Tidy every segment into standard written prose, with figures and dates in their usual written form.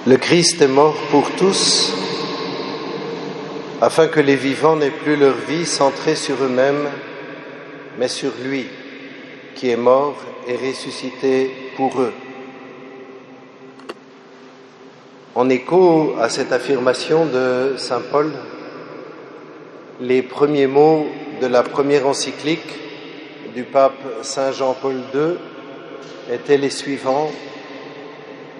Le Christ est mort pour tous, afin que les vivants n'aient plus leur vie centrée sur eux-mêmes, mais sur lui, qui est mort et ressuscité pour eux. En écho à cette affirmation de saint Paul, les premiers mots de la première encyclique du pape saint Jean-Paul II étaient les suivants: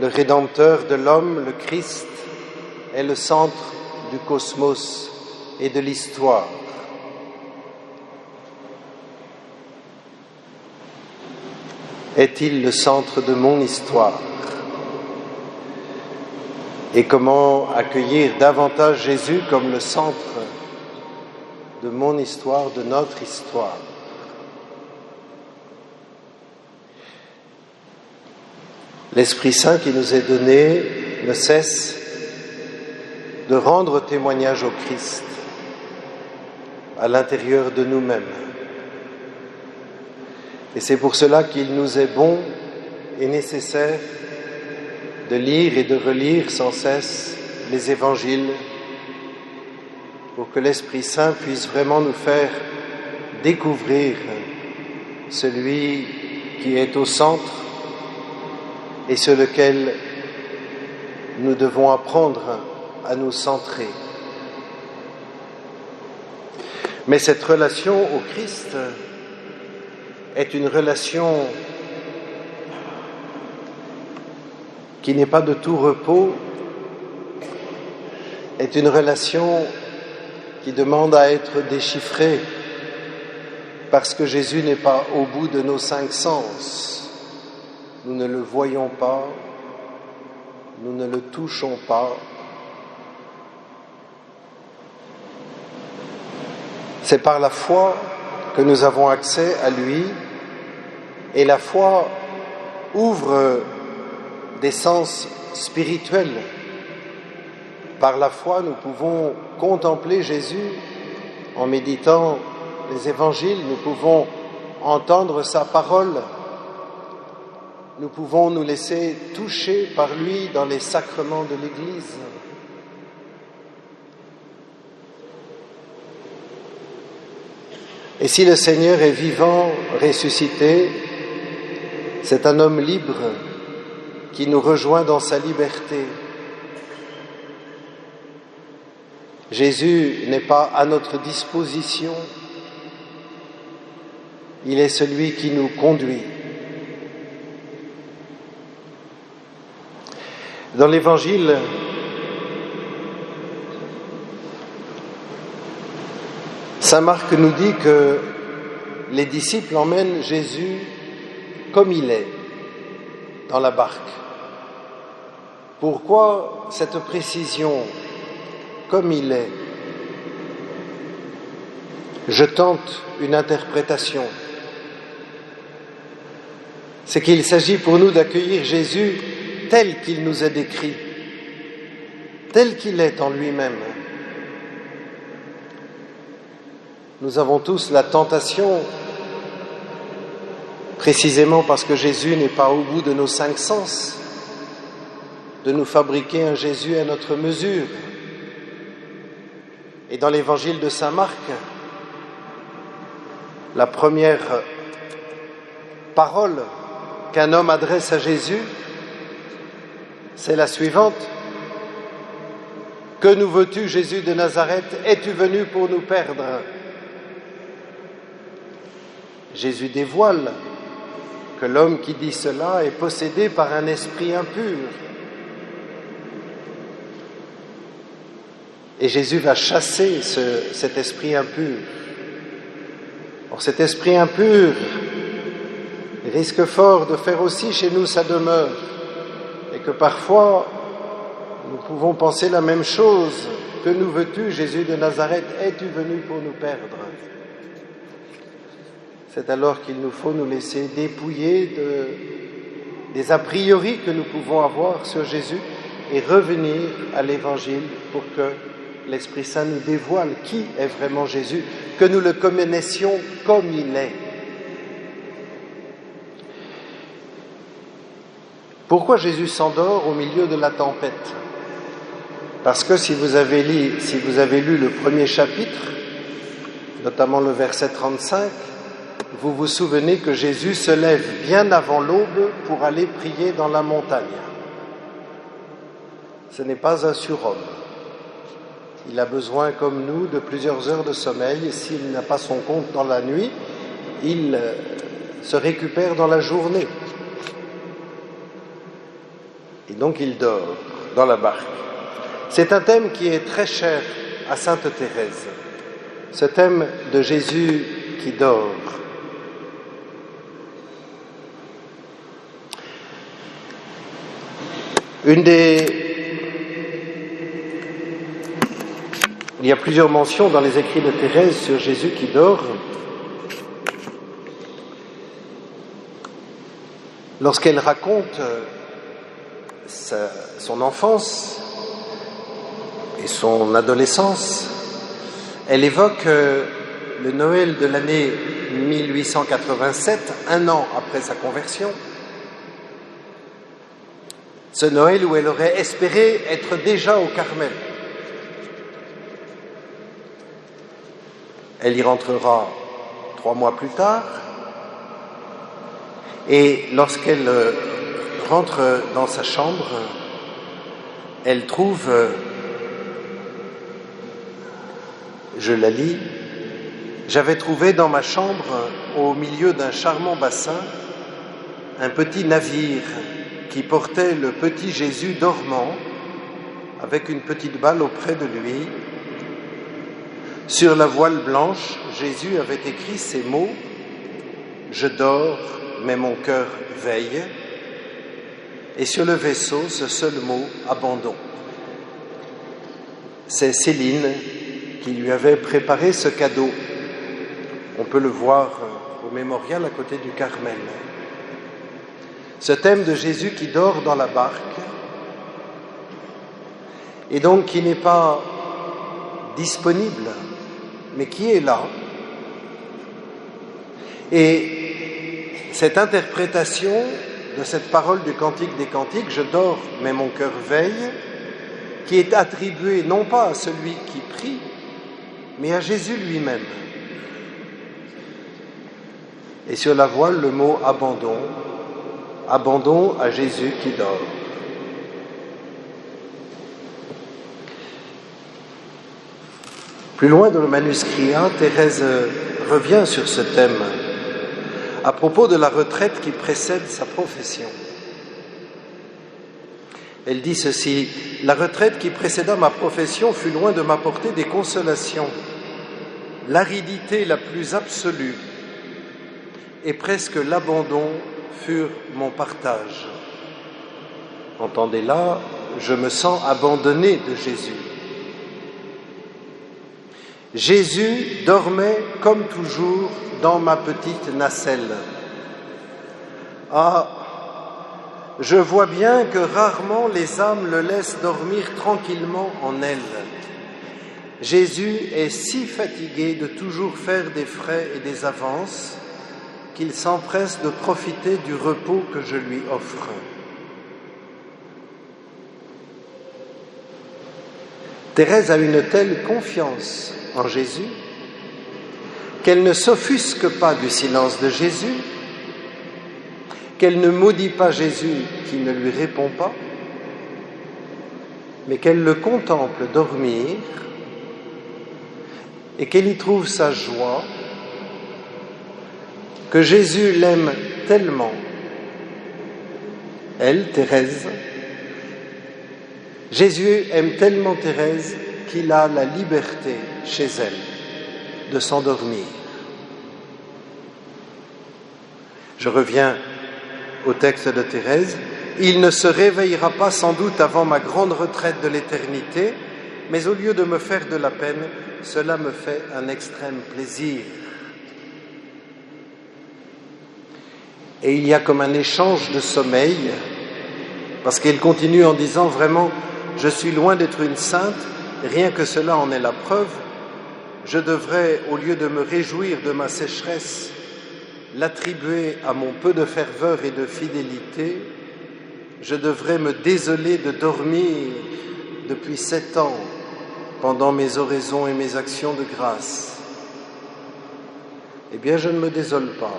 le Rédempteur de l'homme, le Christ, est le centre du cosmos et de l'histoire. Est-il le centre de mon histoire? Et comment accueillir davantage Jésus comme le centre de mon histoire, de notre histoire? L'Esprit Saint qui nous est donné ne cesse de rendre témoignage au Christ à l'intérieur de nous-mêmes. Et c'est pour cela qu'il nous est bon et nécessaire de lire et de relire sans cesse les évangiles pour que l'Esprit Saint puisse vraiment nous faire découvrir celui qui est au centre et sur lequel nous devons apprendre à nous centrer. Mais cette relation au Christ est une relation qui n'est pas de tout repos, est une relation qui demande à être déchiffrée, parce que Jésus n'est pas au bout de nos 5 sens. Nous ne le voyons pas, nous ne le touchons pas. C'est par la foi que nous avons accès à lui, et la foi ouvre des sens spirituels. Par la foi, nous pouvons contempler Jésus en méditant les évangiles, nous pouvons entendre sa parole, nous pouvons nous laisser toucher par lui dans les sacrements de l'Église. Et si le Seigneur est vivant, ressuscité, c'est un homme libre qui nous rejoint dans sa liberté. Jésus n'est pas à notre disposition, il est celui qui nous conduit. Dans l'Évangile, saint Marc nous dit que les disciples emmènent Jésus comme il est dans la barque. Pourquoi cette précision, comme il est? Je tente une interprétation. C'est qu'il s'agit pour nous d'accueillir Jésus tel qu'il nous est décrit, tel qu'il est en lui-même. Nous avons tous la tentation, précisément parce que Jésus n'est pas au bout de nos 5 sens, de nous fabriquer un Jésus à notre mesure. Et dans l'évangile de saint Marc, la première parole qu'un homme adresse à Jésus, c'est la suivante: que nous veux-tu, Jésus de Nazareth? Es-tu venu pour nous perdre? Jésus dévoile que l'homme qui dit cela est possédé par un esprit impur. Et Jésus va chasser cet esprit impur. Or, cet esprit impur risque fort de faire aussi chez nous sa demeure, et que parfois nous pouvons penser la même chose: que nous veux-tu, Jésus de Nazareth? Es-tu venu pour nous perdre? C'est alors qu'il nous faut nous laisser dépouiller des a priori que nous pouvons avoir sur Jésus et revenir à l'Évangile pour que l'Esprit Saint nous dévoile qui est vraiment Jésus, que nous le connaissions comme il est. Pourquoi Jésus s'endort au milieu de la tempête? Parce que si vous avez lu le premier chapitre, notamment le verset 35, vous vous souvenez que Jésus se lève bien avant l'aube pour aller prier dans la montagne. Ce n'est pas un surhomme. Il a besoin, comme nous, de plusieurs heures de sommeil, et s'il n'a pas son compte dans la nuit, il se récupère dans la journée. Et donc il dort dans la barque. C'est un thème qui est très cher à Sainte Thérèse, ce thème de Jésus qui dort. Il y a plusieurs mentions dans les écrits de Thérèse sur Jésus qui dort. Lorsqu'elle raconte son enfance et son adolescence, elle évoque le Noël de l'année 1887, un an après sa conversion. Ce Noël où elle aurait espéré être déjà au Carmel. Elle y rentrera 3 mois plus tard, et lorsqu'elle rentre dans sa chambre, elle trouve, je la lis, « J'avais trouvé dans ma chambre, au milieu d'un charmant bassin, un petit navire qui portait le petit Jésus dormant, avec une petite balle auprès de lui. Sur la voile blanche, Jésus avait écrit ces mots « Je dors, mais mon cœur veille ». Et sur le vaisseau, ce seul mot « abandon ». C'est Céline qui lui avait préparé ce cadeau. On peut le voir au mémorial à côté du Carmel. Ce thème de Jésus qui dort dans la barque, et donc qui n'est pas disponible, mais qui est là. Et cette interprétation de cette parole du Cantique des Cantiques, « Je dors, mais mon cœur veille », qui est attribuée non pas à celui qui prie, mais à Jésus lui-même. Et sur la voile, le mot « abandon », abandon à Jésus qui dort. Plus loin dans le manuscrit 1, Thérèse revient sur ce thème à propos de la retraite qui précède sa profession. Elle dit ceci: « La retraite qui précéda ma profession fut loin de m'apporter des consolations. L'aridité la plus absolue et presque l'abandon furent mon partage. » Entendez là, je me sens abandonné de Jésus. Jésus dormait comme toujours dans ma petite nacelle. Ah, je vois bien que rarement les âmes le laissent dormir tranquillement en elles. Jésus est si fatigué de toujours faire des frais et des avances qu'il s'empresse de profiter du repos que je lui offre. Thérèse a une telle confiance en Jésus qu'elle ne s'offusque pas du silence de Jésus, qu'elle ne maudit pas Jésus qui ne lui répond pas, mais qu'elle le contemple dormir et qu'elle y trouve sa joie, que Jésus l'aime tellement, elle, Thérèse, Jésus aime tellement Thérèse qu'il a la liberté chez elle de s'endormir. Je reviens au texte de Thérèse. « Il ne se réveillera pas sans doute avant ma grande retraite de l'éternité, mais au lieu de me faire de la peine, cela me fait un extrême plaisir. » Et il y a comme un échange de sommeil, parce qu'elle continue en disant vraiment « Je suis loin d'être une sainte, rien que cela en est la preuve. Je devrais, au lieu de me réjouir de ma sécheresse, l'attribuer à mon peu de ferveur et de fidélité, je devrais me désoler de dormir depuis 7 ans pendant mes oraisons et mes actions de grâce. Eh bien, je ne me désole pas.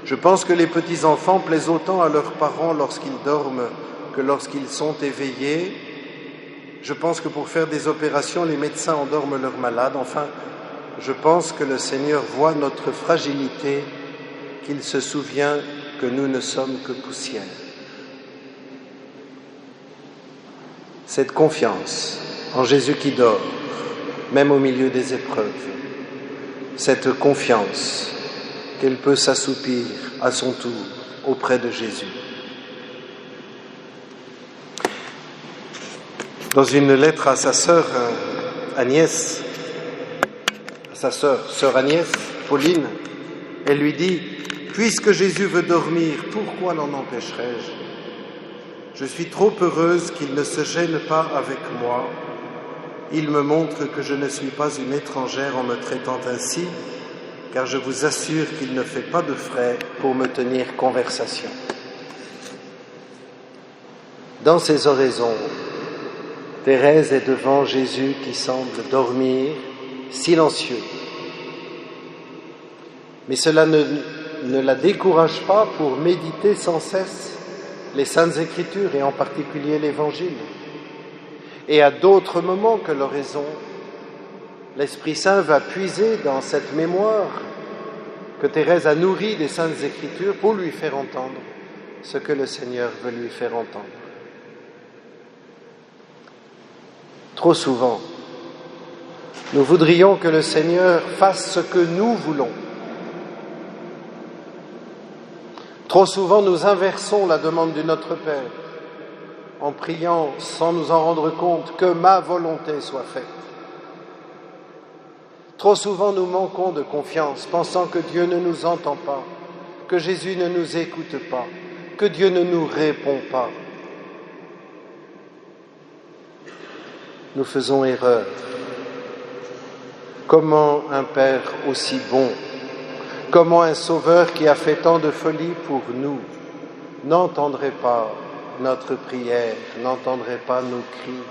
Je pense que les petits-enfants plaisent autant à leurs parents lorsqu'ils dorment que lorsqu'ils sont éveillés. Je pense que pour faire des opérations, les médecins endorment leurs malades. Enfin, je pense que le Seigneur voit notre fragilité, qu'il se souvient que nous ne sommes que poussière. Cette confiance en Jésus qui dort, même au milieu des épreuves, cette confiance qu'elle peut s'assoupir à son tour auprès de Jésus. Dans une lettre à sa sœur Agnès, sœur Agnès, Pauline, elle lui dit « Puisque Jésus veut dormir, pourquoi l'en empêcherai-je ? Je suis trop heureuse qu'il ne se gêne pas avec moi. Il me montre que je ne suis pas une étrangère en me traitant ainsi, car je vous assure qu'il ne fait pas de frais pour me tenir conversation. » Dans ses oraisons, Thérèse est devant Jésus qui semble dormir, silencieux. Mais cela ne la décourage pas pour méditer sans cesse les Saintes Écritures et en particulier l'Évangile. Et à d'autres moments que l'oraison, l'Esprit Saint va puiser dans cette mémoire que Thérèse a nourrie des Saintes Écritures pour lui faire entendre ce que le Seigneur veut lui faire entendre. Trop souvent, nous voudrions que le Seigneur fasse ce que nous voulons. Trop souvent, nous inversons la demande du Notre Père en priant sans nous en rendre compte que ma volonté soit faite. Trop souvent, nous manquons de confiance, pensant que Dieu ne nous entend pas, que Jésus ne nous écoute pas, que Dieu ne nous répond pas. Nous faisons erreur. Comment un Père aussi bon, comment un Sauveur qui a fait tant de folie pour nous, n'entendrait pas notre prière, n'entendrait pas nos cris.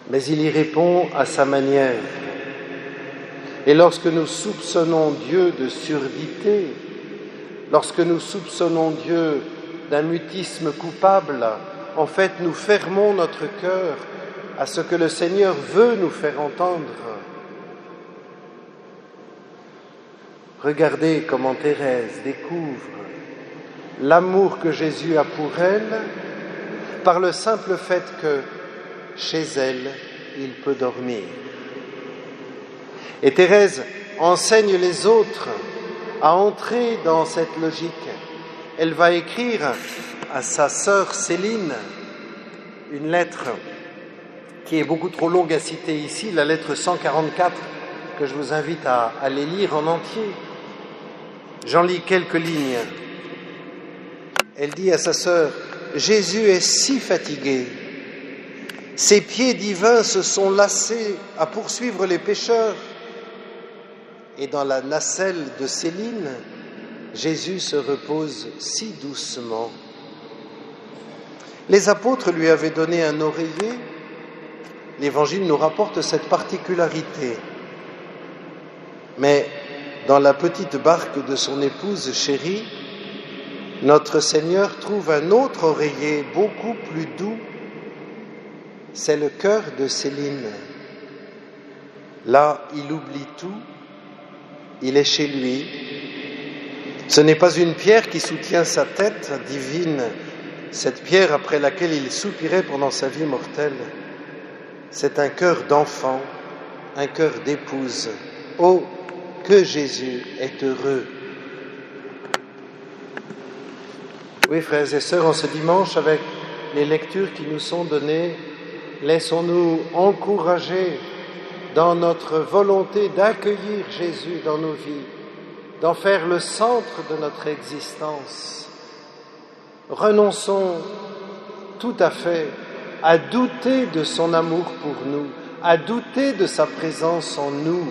Mais il y répond à sa manière. Et lorsque nous soupçonnons Dieu de surdité, lorsque nous soupçonnons Dieu d'un mutisme coupable, en fait, nous fermons notre cœur à ce que le Seigneur veut nous faire entendre. Regardez comment Thérèse découvre l'amour que Jésus a pour elle par le simple fait que chez elle, il peut dormir. Et Thérèse enseigne les autres à entrer dans cette logique. Elle va écrire à sa sœur Céline une lettre qui est beaucoup trop longue à citer ici, la lettre 144, que je vous invite à les lire en entier. J'en lis quelques lignes. Elle dit à sa sœur « Jésus est si fatigué, ses pieds divins se sont lassés à poursuivre les pécheurs. » Et dans la nacelle de Céline, Jésus se repose si doucement. Les apôtres lui avaient donné un oreiller. L'Évangile nous rapporte cette particularité. Mais dans la petite barque de son épouse chérie, notre Seigneur trouve un autre oreiller beaucoup plus doux. C'est le cœur de Céline. Là, il oublie tout. Il est chez lui. Ce n'est pas une pierre qui soutient sa tête divine, cette pierre après laquelle il soupirait pendant sa vie mortelle. C'est un cœur d'enfant, un cœur d'épouse. Oh, que Jésus est heureux! Oui, frères et sœurs, en ce dimanche, avec les lectures qui nous sont données, laissons-nous encourager dans notre volonté d'accueillir Jésus dans nos vies, d'en faire le centre de notre existence. Renonçons tout à fait à douter de son amour pour nous, à douter de sa présence en nous,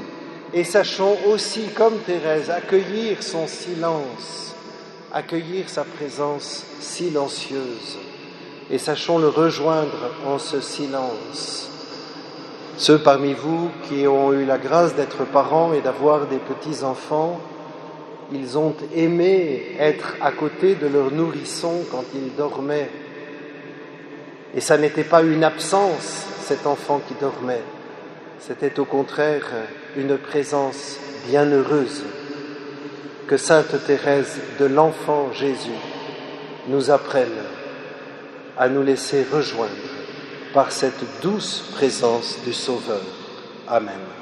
et sachons aussi, comme Thérèse, accueillir son silence accueillir sa présence silencieuse et sachons le rejoindre en ce silence. Ceux parmi vous qui ont eu la grâce d'être parents et d'avoir des petits-enfants, ils ont aimé être à côté de leur nourrisson quand il dormait. Et ça n'était pas une absence, cet enfant qui dormait. C'était au contraire une présence bienheureuse. Que Sainte Thérèse de l'Enfant Jésus nous apprenne à nous laisser rejoindre par cette douce présence du Sauveur. Amen.